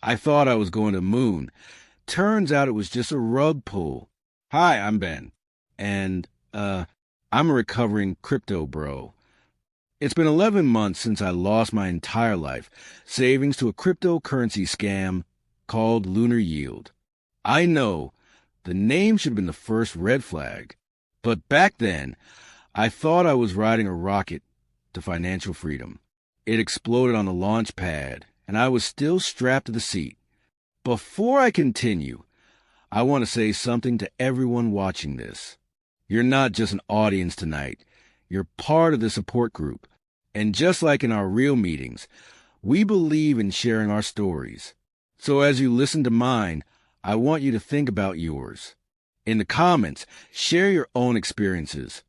I thought I was going to the moon. Turns out it was just a rug pull. Hi, I'm Ben. And, I'm a recovering crypto bro. It's been 11 months since I lost my entire life savings to a cryptocurrency scam called Lunar Yield. I know, the name should have been the first red flag. But back then, I thought I was riding a rocket to financial freedom. It exploded on the launch pad, and I was still strapped to the seat. Before I continue, I want to say something to everyone watching this. You're not just an audience tonight. You're part of the support group. And just like in our real meetings, we believe in sharing our stories. So as you listen to mine, I want you to think about yours. In the comments, share your own experiences.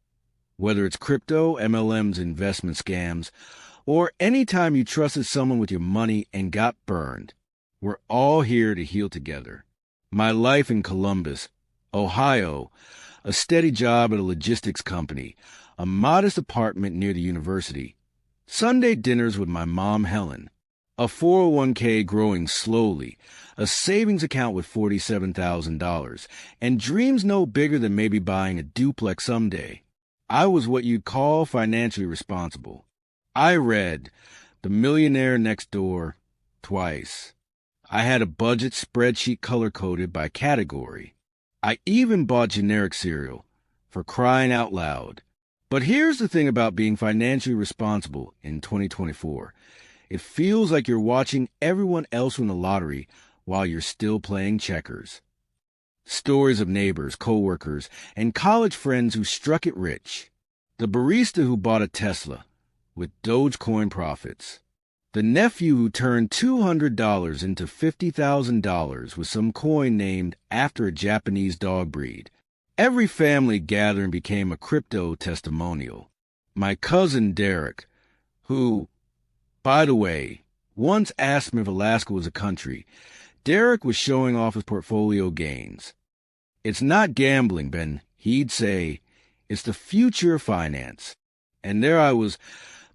Whether it's crypto, MLMs, investment scams, or any time you trusted someone with your money and got burned. We're all here to heal together. My life in Columbus, Ohio, a steady job at a logistics company, a modest apartment near the university, Sunday dinners with my mom, Helen, a 401k growing slowly, a savings account with $47,000, and dreams no bigger than maybe buying a duplex someday. I was what you'd call financially responsible. I read The Millionaire Next Door twice. I had a budget spreadsheet color-coded by category. I even bought generic cereal, for crying out loud. But here's the thing about being financially responsible in 2024. It feels like you're watching everyone else win the lottery while you're still playing checkers. Stories of neighbors, coworkers, and college friends who struck it rich. The barista who bought a Tesla with Dogecoin profits. The nephew who turned $200 into $50,000 with some coin named after a Japanese dog breed. Every family gathering became a crypto testimonial. My cousin Derek, who, by the way, once asked me if Alaska was a country, Derek was showing off his portfolio gains. It's not gambling, Ben. He'd say, it's the future of finance. And there I was,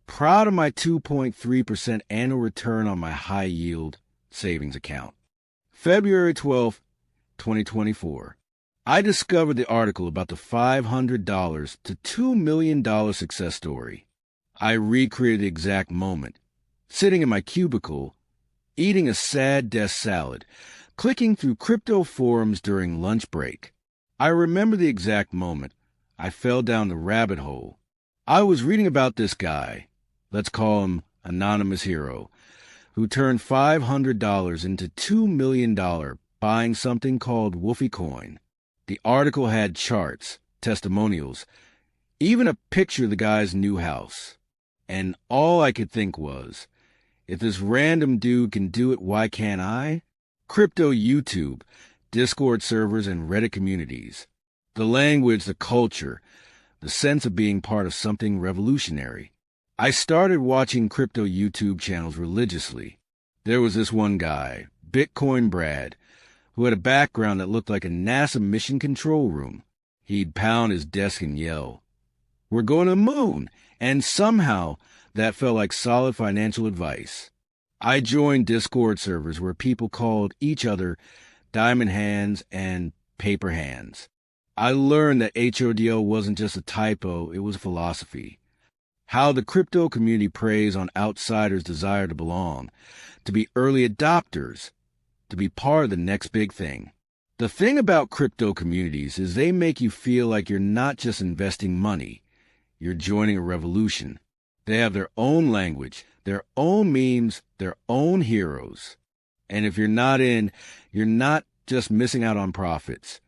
proud of my 2.3% annual return on my high-yield savings account. February 12th, 2024. I discovered the article about the $500 to $2 million success story. I recreated the exact moment, sitting in my cubicle, eating a sad desk salad, clicking through crypto forums during lunch break. I remember the exact moment. I fell down the rabbit hole. I was reading about this guy, let's call him Anonymous Hero, who turned $500 into $2 million buying something called Wolfie Coin. The article had charts, testimonials, even a picture of the guy's new house. And all I could think was, if this random dude can do it, why can't I? Crypto YouTube, Discord servers, and Reddit communities. The language, the culture, the sense of being part of something revolutionary. I started watching crypto YouTube channels religiously. There was this one guy, Bitcoin Brad, who had a background that looked like a NASA mission control room. He'd pound his desk and yell, "We're going to the moon!" And somehow that felt like solid financial advice. I joined Discord servers where people called each other diamond hands and paper hands. I learned that HODL wasn't just a typo, it was a philosophy. How the crypto community preys on outsiders' desire to belong, to be early adopters, to be part of the next big thing. The thing about crypto communities is they make you feel like you're not just investing money, you're joining a revolution. They have their own language, their own memes, their own heroes. And if you're not in, you're not just missing out on profits.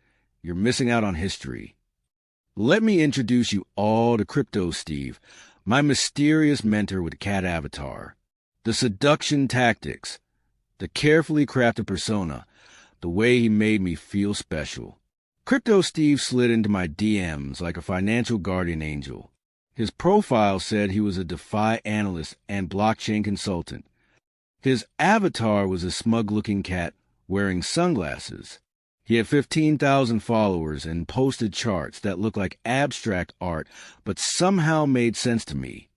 You're missing out on history. Let me introduce you all to Crypto Steve, my mysterious mentor with cat avatar. The seduction tactics, the carefully crafted persona, the way he made me feel special. Crypto Steve slid into my DMs like a financial guardian angel. His profile said he was a DeFi analyst and blockchain consultant. His avatar was a smug-looking cat wearing sunglasses. He had 15,000 followers and posted charts that looked like abstract art but somehow made sense to me.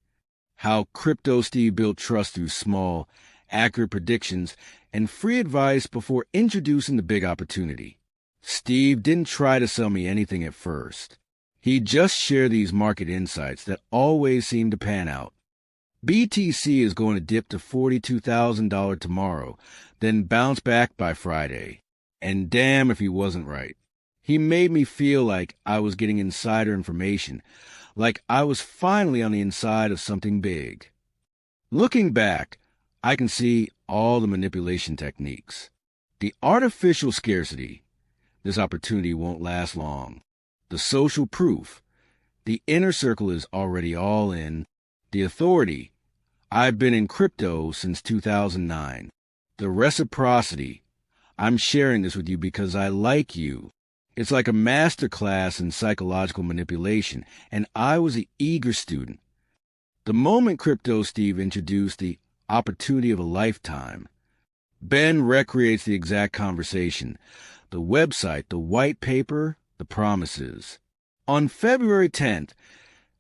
How Crypto Steve built trust through small, accurate predictions, and free advice before introducing the big opportunity. Steve didn't try to sell me anything at first. He just shared these market insights that always seem to pan out. BTC is going to dip to $42,000 tomorrow, then bounce back by Friday. And damn if he wasn't right. He made me feel like I was getting insider information, like I was finally on the inside of something big. Looking back, I can see all the manipulation techniques. The artificial scarcity. This opportunity won't last long. The social proof. The inner circle is already all in. The authority. I've been in crypto since 2009. The reciprocity. I'm sharing this with you because I like you. It's like a master class in psychological manipulation, and I was an eager student. The moment Crypto Steve introduced the opportunity of a lifetime, Ben recreates the exact conversation. The website, the white paper, the promises. On February 10th,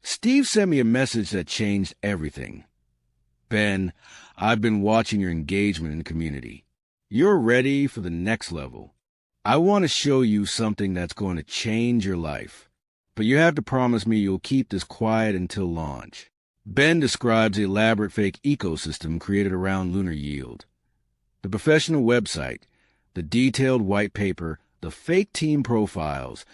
Steve sent me a message that changed everything. Ben, I've been watching your engagement in the community. You're ready for the next level. I want to show you something that's going to change your life. But you have to promise me you'll keep this quiet until launch. Ben describes the elaborate fake ecosystem created around Lunar Yield. The professional website, the detailed white paper, the fake team profiles,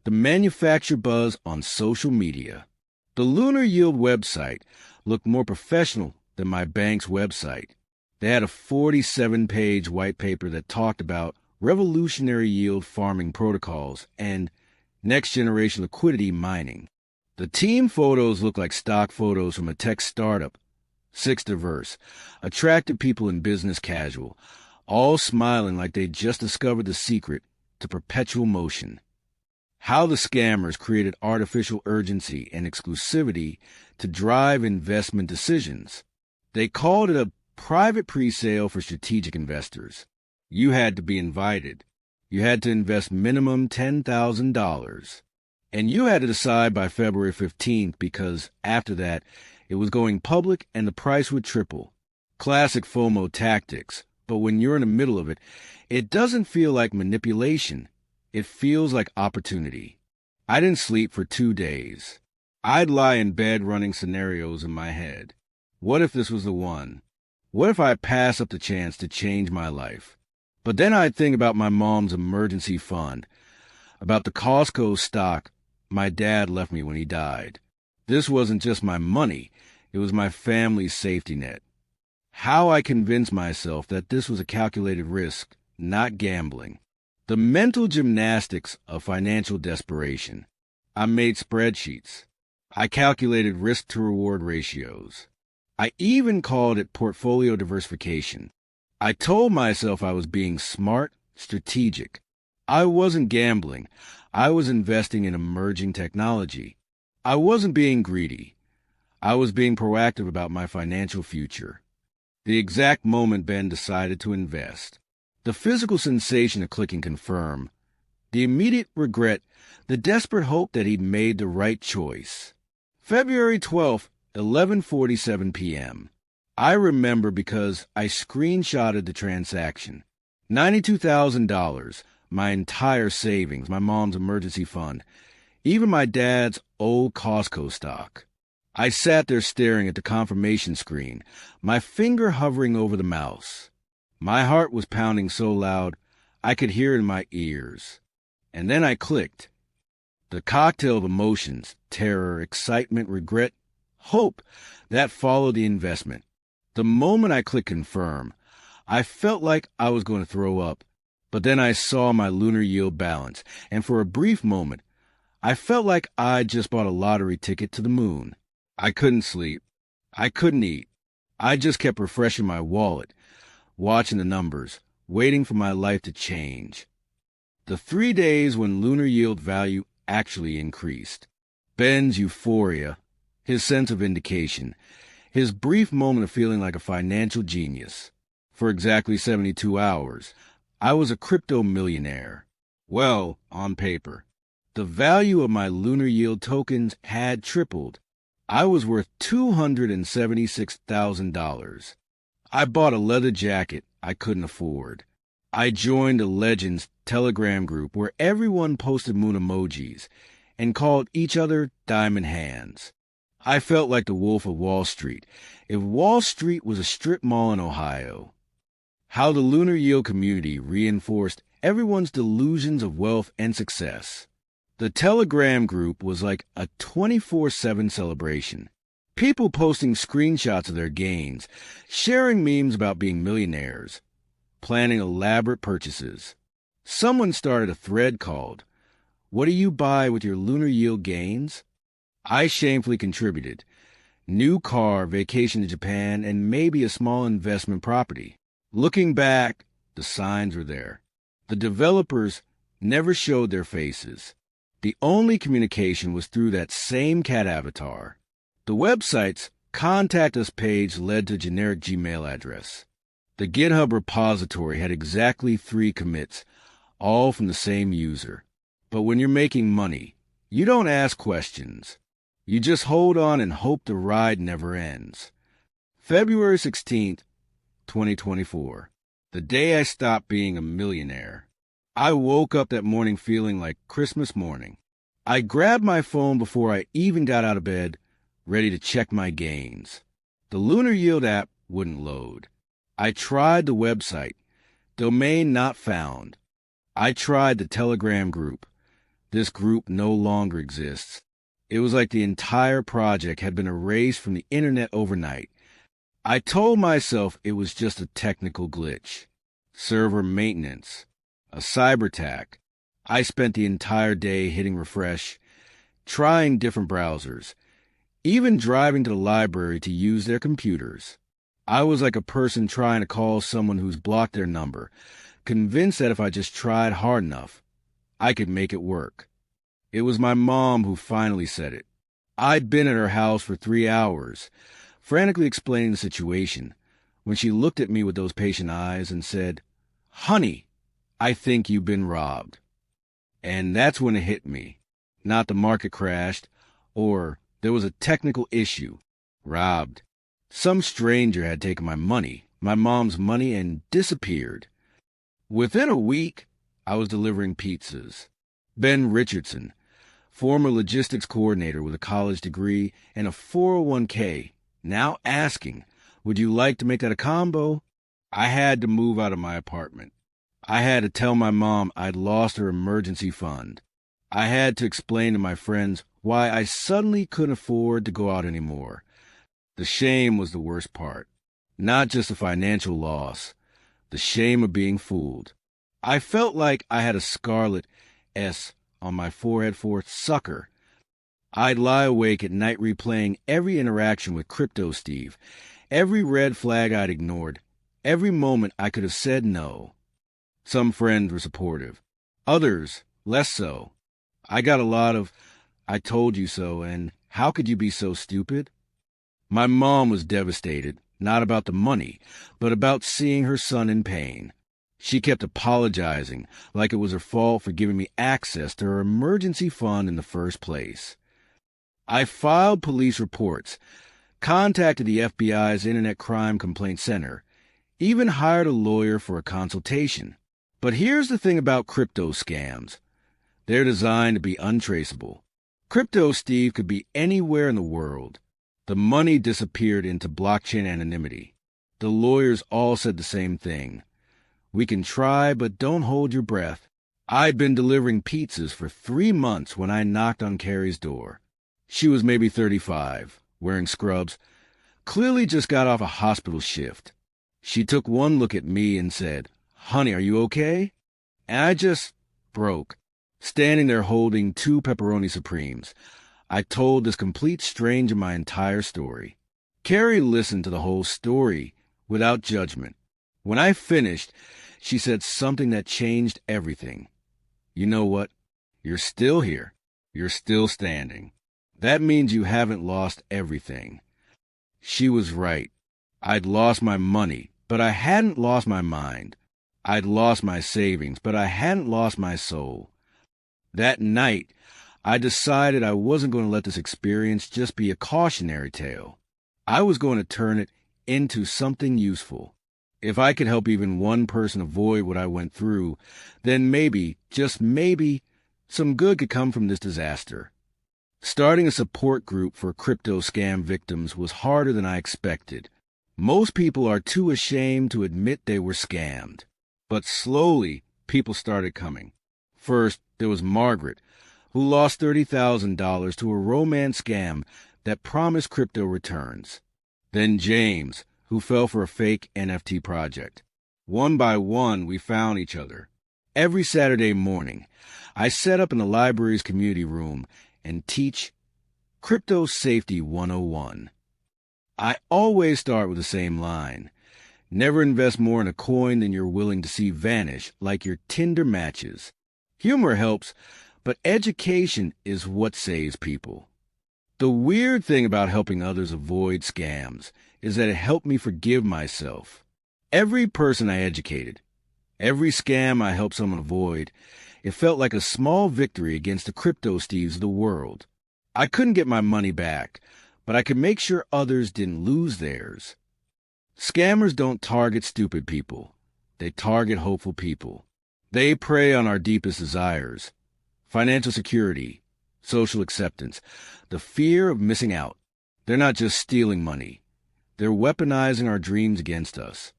the manufacturer buzz on social media. The Lunar Yield website looked more professional than my bank's website. They had a 47-page white paper that talked about revolutionary yield farming protocols and next-generation liquidity mining. The team photos looked like stock photos from a tech startup. 6 diverse, attractive people in business casual, all smiling like they just discovered the secret to perpetual motion. How the scammers created artificial urgency and exclusivity to drive investment decisions. They called it a private pre-sale for strategic investors. You had to be invited. You had to invest minimum $10,000. And you had to decide by February 15th because after that, it was going public and the price would triple. Classic FOMO tactics. But when you're in the middle of it, it doesn't feel like manipulation. It feels like opportunity. I didn't sleep for 2 days. I'd lie in bed running scenarios in my head. What if this was the one? What if I pass up the chance to change my life? But then I'd think about my mom's emergency fund, about the Costco stock my dad left me when he died. This wasn't just my money, it was my family's safety net. How I convinced myself that this was a calculated risk, not gambling. The mental gymnastics of financial desperation. I made spreadsheets. I calculated risk-to-reward ratios. I even called it portfolio diversification. I told myself I was being smart, strategic. I wasn't gambling. I was investing in emerging technology. I wasn't being greedy. I was being proactive about my financial future. The exact moment Ben decided to invest. The physical sensation of clicking confirm. The immediate regret, the desperate hope that he'd made the right choice. February 12th, 11:47 p.m. I remember because I screenshotted the transaction. $92,000, my entire savings, my mom's emergency fund, even my dad's old Costco stock. I sat there staring at the confirmation screen, my finger hovering over the mouse. My heart was pounding so loud, I could hear it in my ears. And then I clicked. The cocktail of emotions, terror, excitement, regret, hope, that followed the investment. The moment I clicked confirm, I felt like I was going to throw up. But then I saw my lunar yield balance, and for a brief moment, I felt like I'd just bought a lottery ticket to the moon. I couldn't sleep. I couldn't eat. I just kept refreshing my wallet, watching the numbers, waiting for my life to change. The 3 days when lunar yield value actually increased. Ben's euphoria, his sense of vindication, his brief moment of feeling like a financial genius. For exactly 72 hours, I was a crypto millionaire. Well, on paper. The value of my lunar yield tokens had tripled. I was worth $276,000. I bought a leather jacket I couldn't afford. I joined a Legends Telegram group where everyone posted moon emojis and called each other Diamond Hands. I felt like the Wolf of Wall Street if Wall Street was a strip mall in Ohio. How the lunar yield community reinforced everyone's delusions of wealth and success. The Telegram group was like a 24/7 celebration. People posting screenshots of their gains, sharing memes about being millionaires, planning elaborate purchases. Someone started a thread called, "What do you buy with your lunar yield gains?" I shamefully contributed. New car, vacation to Japan, and maybe a small investment property. Looking back, the signs were there. The developers never showed their faces. The only communication was through that same cat avatar. The website's Contact Us page led to a generic Gmail address. The GitHub repository had exactly 3 commits, all from the same user. But when you're making money, you don't ask questions. You just hold on and hope the ride never ends. February 16th, 2024. The day I stopped being a millionaire. I woke up that morning feeling like Christmas morning. I grabbed my phone before I even got out of bed, ready to check my gains. The Lunar Yield app wouldn't load. I tried the website. Domain not found. I tried the Telegram group. This group no longer exists. It was like the entire project had been erased from the internet overnight. I told myself it was just a technical glitch. Server maintenance. A cyber attack. I spent the entire day hitting refresh, trying different browsers, even driving to the library to use their computers. I was like a person trying to call someone who's blocked their number, convinced that if I just tried hard enough, I could make it work. It was my mom who finally said it. I'd been at her house for 3 hours, frantically explaining the situation, when she looked at me with those patient eyes and said, "Honey, I think you've been robbed." And that's when it hit me. Not the market crashed, or there was a technical issue. Robbed. Some stranger had taken my money, my mom's money, and disappeared. Within a week, I was delivering pizzas. Ben Richardson, former logistics coordinator with a college degree and a 401k, now asking, "Would you like to make that a combo?" I had to move out of my apartment. I had to tell my mom I'd lost her emergency fund. I had to explain to my friends why I suddenly couldn't afford to go out anymore. The shame was the worst part. Not just the financial loss. The shame of being fooled. I felt like I had a scarlet S on my forehead for sucker. I'd lie awake at night replaying every interaction with Crypto Steve, every red flag I'd ignored, every moment I could have said no. Some friends were supportive. Others, less so. I got a lot of, "I told you so," and "How could you be so stupid?" My mom was devastated, not about the money, but about seeing her son in pain. She kept apologizing, like it was her fault for giving me access to her emergency fund in the first place. I filed police reports, contacted the FBI's Internet Crime Complaint Center, even hired a lawyer for a consultation. But here's the thing about crypto scams. They're designed to be untraceable. Crypto Steve could be anywhere in the world. The money disappeared into blockchain anonymity. The lawyers all said the same thing. "We can try, but don't hold your breath." I'd been delivering pizzas for 3 months when I knocked on Carrie's door. She was maybe 35, wearing scrubs, clearly just got off a hospital shift. She took one look at me and said, "Honey, are you okay?" And I just broke, standing there holding 2 pepperoni supremes. I told this complete stranger my entire story. Carrie listened to the whole story without judgment. When I finished, she said something that changed everything. "You know what? You're still here. You're still standing. That means you haven't lost everything." She was right. I'd lost my money, but I hadn't lost my mind. I'd lost my savings, but I hadn't lost my soul. That night, I decided I wasn't going to let this experience just be a cautionary tale. I was going to turn it into something useful. If I could help even one person avoid what I went through, then maybe, just maybe, some good could come from this disaster. Starting a support group for crypto scam victims was harder than I expected. Most people are too ashamed to admit they were scammed. But slowly, people started coming. First, there was Margaret, who lost $30,000 to a romance scam that promised crypto returns. Then James, who fell for a fake NFT project. One by one, we found each other. Every Saturday morning, I set up in the library's community room and teach Crypto Safety 101. I always start with the same line. Never invest more in a coin than you're willing to see vanish, like your Tinder matches. Humor helps, but education is what saves people. The weird thing about helping others avoid scams is that it helped me forgive myself. Every person I educated, every scam I helped someone avoid, it felt like a small victory against the crypto thieves of the world. I couldn't get my money back, but I could make sure others didn't lose theirs. Scammers don't target stupid people. They target hopeful people. They prey on our deepest desires: financial security, social acceptance, the fear of missing out. They're not just stealing money. They're weaponizing our dreams against us.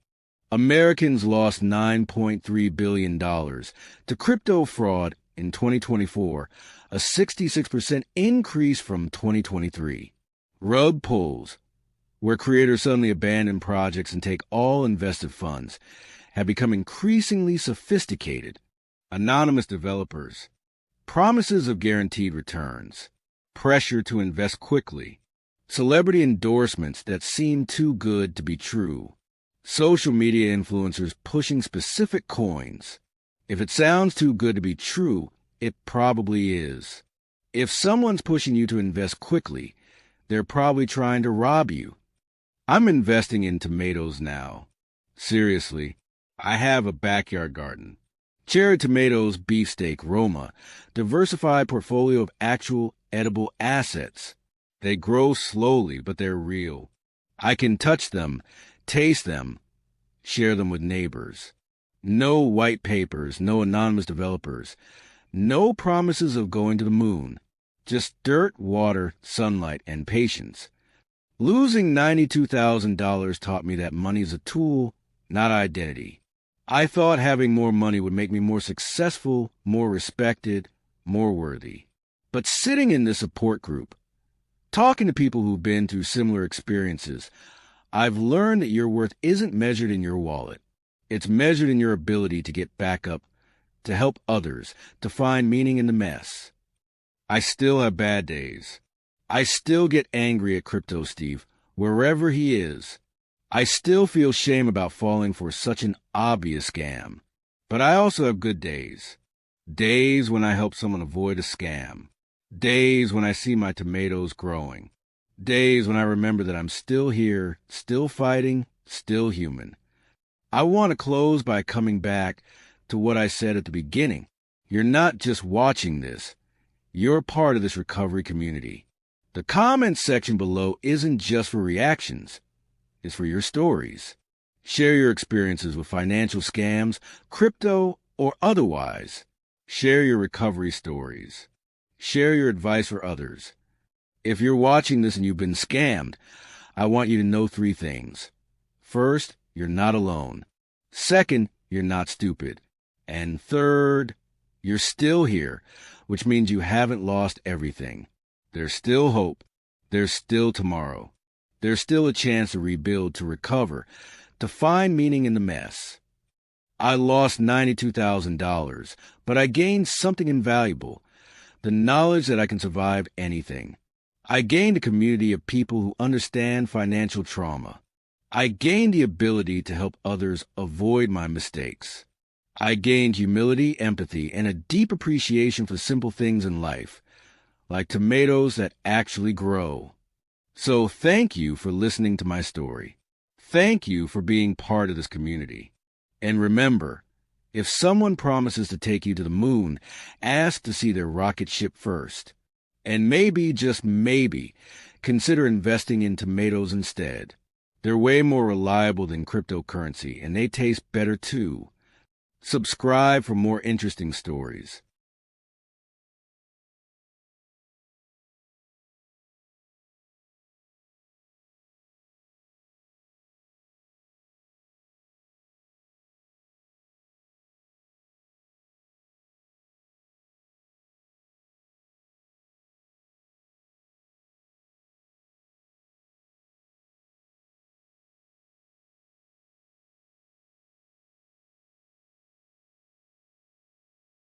Americans lost $9.3 billion to crypto fraud in 2024, a 66% increase from 2023. Rug pulls, where creators suddenly abandon projects and take all invested funds, have become increasingly sophisticated. Anonymous developers, promises of guaranteed returns, pressure to invest quickly, celebrity endorsements that seem too good to be true, social media influencers pushing specific coins. If it sounds too good to be true, it probably is. If someone's pushing you to invest quickly, they're probably trying to rob you. I'm investing in tomatoes now. Seriously, I have a backyard garden. Cherry tomatoes, beefsteak, Roma, diversified portfolio of actual edible assets. They grow slowly, but they're real. I can touch them, taste them, share them with neighbors. No white papers, no anonymous developers, no promises of going to the moon. Just dirt, water, sunlight, and patience. Losing $92,000 taught me that money is a tool, not identity. I thought having more money would make me more successful, more respected, more worthy. But sitting in this support group, talking to people who've been through similar experiences, I've learned that your worth isn't measured in your wallet. It's measured in your ability to get back up, to help others, to find meaning in the mess. I still have bad days. I still get angry at Crypto Steve, wherever he is. I still feel shame about falling for such an obvious scam. But I also have good days. Days when I help someone avoid a scam. Days when I see my tomatoes growing. Days when I remember that I'm still here, still fighting, still human. I want to close by coming back to what I said at the beginning. You're not just watching this. You're part of this recovery community. The comments section below isn't just for reactions. It's for your stories. Share your experiences with financial scams, crypto, or otherwise. Share your recovery stories. Share your advice for others. If you're watching this and you've been scammed, I want you to know 3 things. First, you're not alone. Second, you're not stupid. And third, you're still here, which means you haven't lost everything. There's still hope. There's still tomorrow. There's still a chance to rebuild, to recover, to find meaning in the mess. I lost $92,000, but I gained something invaluable, the knowledge that I can survive anything. I gained a community of people who understand financial trauma. I gained the ability to help others avoid my mistakes. I gained humility, empathy, and a deep appreciation for simple things in life, like tomatoes that actually grow. So thank you for listening to my story. Thank you for being part of this community. And remember, if someone promises to take you to the moon, ask to see their rocket ship first. And maybe, just maybe, consider investing in tomatoes instead. They're way more reliable than cryptocurrency, and they taste better too. Subscribe for more interesting stories.